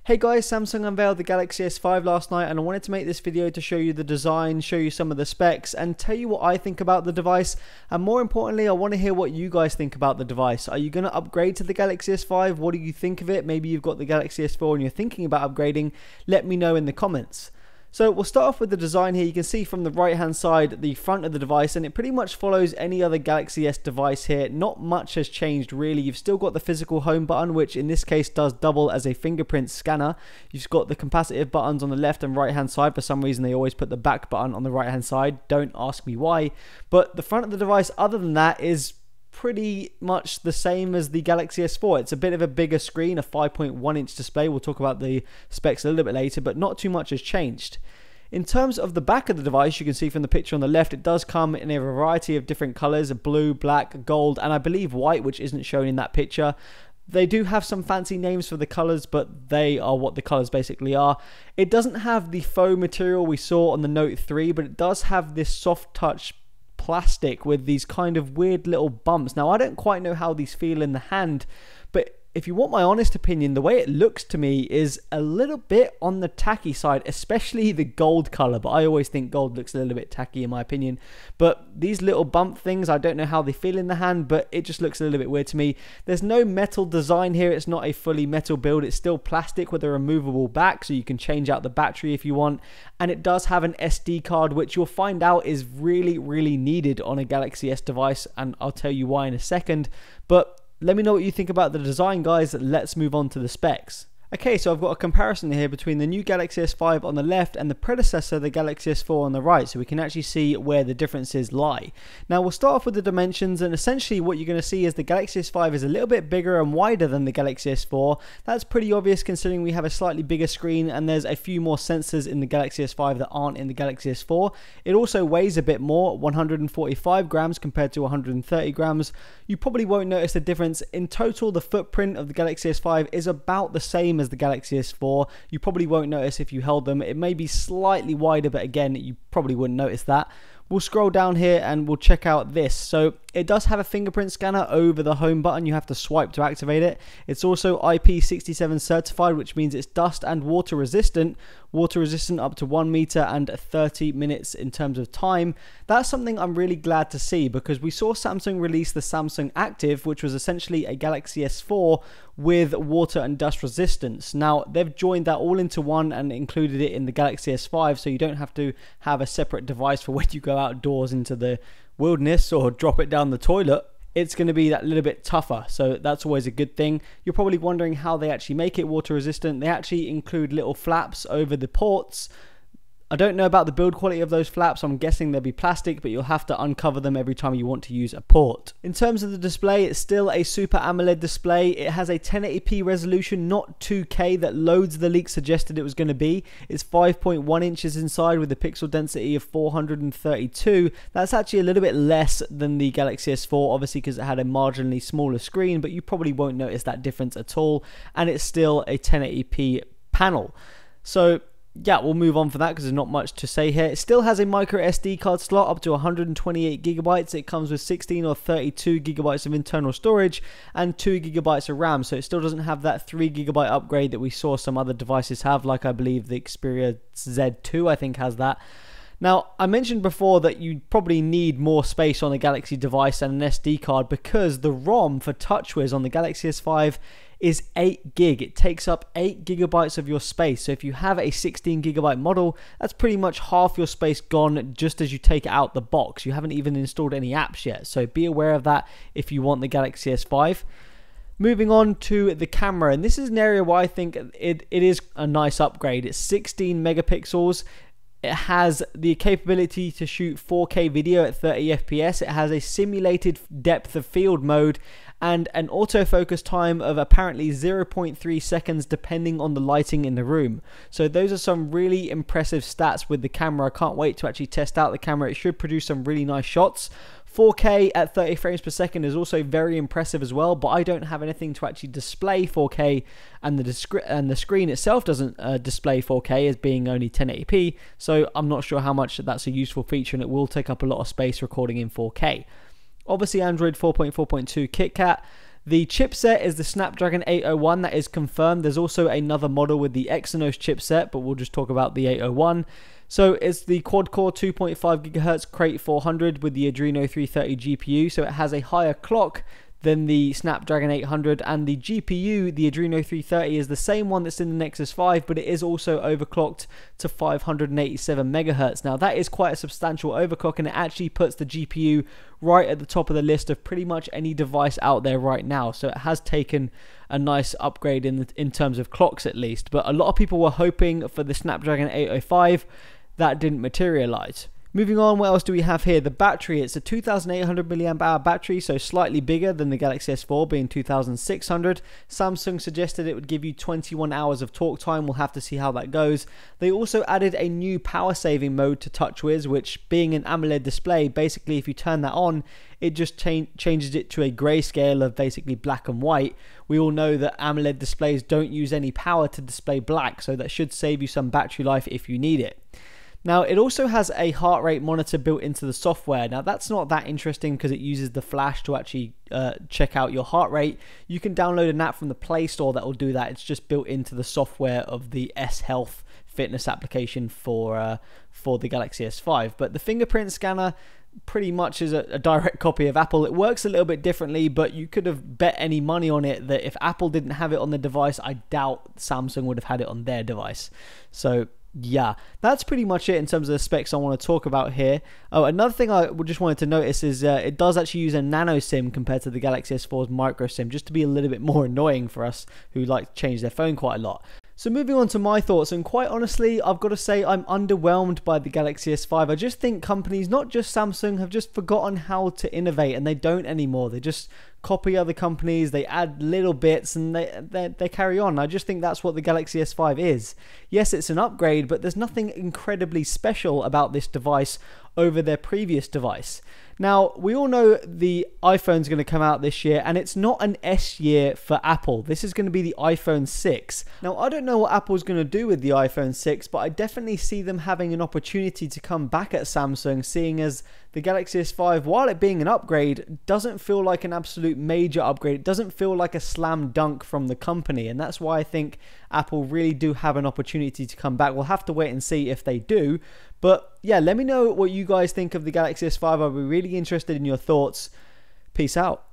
Hey guys, Samsung unveiled the Galaxy S5 last night and I wanted to make this video to show you the design, show you some of the specs and tell you what I think about the device, and more importantly I want to hear what you guys think about the device. Are you going to upgrade to the Galaxy S5? What do you think of it? Maybe you've got the Galaxy S4 and you're thinking about upgrading. Let me know in the comments. So we'll start off with the design here. You can see from the right hand side the front of the device, and it pretty much follows any other Galaxy S device here. Not much has changed really. You've still got the physical home button, which in this case does double as a fingerprint scanner. You've got the capacitive buttons on the left and right hand side. For some reason they always put the back button on the right hand side. Don't ask me why. But the front of the device, other than that, is pretty much the same as the Galaxy S4. It's a bit of a bigger screen, a 5.1 inch display. We'll talk about the specs a little bit later, but not too much has changed. In terms of the back of the device, you can see from the picture on the left, it does come in a variety of different colors: blue, black, gold, and I believe white, which isn't shown in that picture. They do have some fancy names for the colors, but they are what the colors basically are. It doesn't have the faux material we saw on the Note 3, but it does have this soft touch plastic with these kind of weird little bumps. Now I don't quite know how these feel in the hand, but if you want my honest opinion, the way it looks to me is a little bit on the tacky side, especially the gold color. But I always think gold looks a little bit tacky in my opinion. But these little bump things, I don't know how they feel in the hand, but it just looks a little bit weird to me. There's no metal design here. It's not a fully metal build. It's still plastic with a removable back, so you can change out the battery if you want. And it does have an SD card, which you'll find out is really needed on a Galaxy S device, and I'll tell you why in a second. But let me know what you think about the design, guys. Let's move on to the specs. Okay, so I've got a comparison here between the new Galaxy S5 on the left and the predecessor, the Galaxy S4 on the right, so we can actually see where the differences lie. Now we'll start off with the dimensions, and essentially what you're going to see is the Galaxy S5 is a little bit bigger and wider than the Galaxy S4. That's pretty obvious considering we have a slightly bigger screen and there's a few more sensors in the Galaxy S5 that aren't in the Galaxy S4. It also weighs a bit more, 145 grams compared to 130 grams. You probably won't notice the difference. In total, the footprint of the Galaxy S5 is about the same as the Galaxy S4. You probably won't notice if you held them. It may be slightly wider, but again, you probably wouldn't notice that. We'll scroll down here and we'll check out this. So it does have a fingerprint scanner over the home button. You have to swipe to activate it. It's also IP67 certified, which means it's dust and water resistant up to 1 meter and 30 minutes in terms of time. That's something I'm really glad to see, because we saw Samsung release the Samsung Active, which was essentially a Galaxy S4 with water and dust resistance. Now they've joined that all into one and included it in the Galaxy S5, so you don't have to have a separate device for when you go outdoors into the wilderness or drop it down the toilet. It's going to be that little bit tougher, so that's always a good thing. You're probably wondering how they actually make it water resistant. They actually include little flaps over the ports. I don't know about the build quality of those flaps. I'm guessing they'll be plastic, but you'll have to uncover them every time you want to use a port. In terms of the display, it's still a Super AMOLED display. It has a 1080p resolution, not 2K that loads of the leaks suggested it was going to be. It's 5.1 inches inside with a pixel density of 432. That's actually a little bit less than the Galaxy S4, obviously because it had a marginally smaller screen, but you probably won't notice that difference at all. And it's still a 1080p panel. So yeah, we'll move on for that because there's not much to say here. It still has a micro SD card slot up to 128 gigabytes. It comes with 16 or 32 gigabytes of internal storage and 2 gigabytes of RAM. So it still doesn't have that 3 gigabyte upgrade that we saw some other devices have, like I believe the Xperia Z2 I think has that. Now, I mentioned before that you probably need more space on a Galaxy device and an SD card because the ROM for TouchWiz on the Galaxy S5 is 8 gig. It takes up 8 gigabytes of your space. So if you have a 16 gigabyte model, that's pretty much half your space gone just as you take it out the box. You haven't even installed any apps yet. So be aware of that if you want the Galaxy S5. Moving on to the camera, and this is an area where I think it is a nice upgrade. It's 16 megapixels. It has the capability to shoot 4K video at 30 FPS. It has a simulated depth of field mode and an autofocus time of apparently 0.3 seconds depending on the lighting in the room. So those are some really impressive stats with the camera. I can't wait to actually test out the camera. It should produce some really nice shots. 4K at 30 frames per second is also very impressive as well, but I don't have anything to actually display 4K, and the screen itself doesn't display 4K as being only 1080p, so I'm not sure how much that's a useful feature, and it will take up a lot of space recording in 4K. Obviously Android 4.4.2 KitKat. The chipset is the Snapdragon 801, that is confirmed. There's also another model with the Exynos chipset, but we'll just talk about the 801. So it's the quad-core 2.5 GHz Crate 400 with the Adreno 330 GPU, so it has a higher clock than the Snapdragon 800, and the GPU, the Adreno 330, is the same one that's in the Nexus 5, but it is also overclocked to 587 MHz. Now that is quite a substantial overclock, and it actually puts the GPU right at the top of the list of pretty much any device out there right now. So it has taken a nice upgrade in terms of clocks at least, but a lot of people were hoping for the Snapdragon 805. That didn't materialize. Moving on, what else do we have here? The battery, it's a 2800 mAh battery, so slightly bigger than the Galaxy S4 being 2600. Samsung suggested it would give you 21 hours of talk time. We'll have to see how that goes. They also added a new power saving mode to TouchWiz, which being an AMOLED display, basically if you turn that on, it just changes it to a grayscale of basically black and white. We all know that AMOLED displays don't use any power to display black, so that should save you some battery life if you need it. Now, it also has a heart rate monitor built into the software. Now, that's not that interesting because it uses the flash to actually check out your heart rate. You can download an app from the Play Store that will do that. It's just built into the software of the S Health fitness application for the Galaxy S5. But the fingerprint scanner pretty much is a direct copy of Apple. It works a little bit differently, but you could have bet any money on it that if Apple didn't have it on the device, I doubt Samsung would have had it on their device. So yeah, that's pretty much it in terms of the specs I want to talk about here. Oh, another thing I just wanted to notice is it does actually use a nano SIM compared to the Galaxy S4's micro SIM, just to be a little bit more annoying for us who like to change their phone quite a lot. So moving on to my thoughts, and quite honestly, I've got to say I'm underwhelmed by the Galaxy S5. I just think companies, not just Samsung, have just forgotten how to innovate, and they don't anymore. They just copy other companies, they add little bits, and they carry on. I just think that's what the Galaxy S5 is. Yes, it's an upgrade, but there's nothing incredibly special about this device over their previous device. Now, we all know the iPhone's going to come out this year, and it's not an S year for Apple. This is going to be the iPhone 6. Now, I don't know what Apple's going to do with the iPhone 6, but I definitely see them having an opportunity to come back at Samsung, seeing as the Galaxy S5, while it being an upgrade, doesn't feel like an absolute major upgrade. It doesn't feel like a slam dunk from the company, and that's why I think Apple really do have an opportunity to come back. We'll have to wait and see if they do. But yeah, let me know what you guys think of the Galaxy S5. I'll be really interested in your thoughts. Peace out.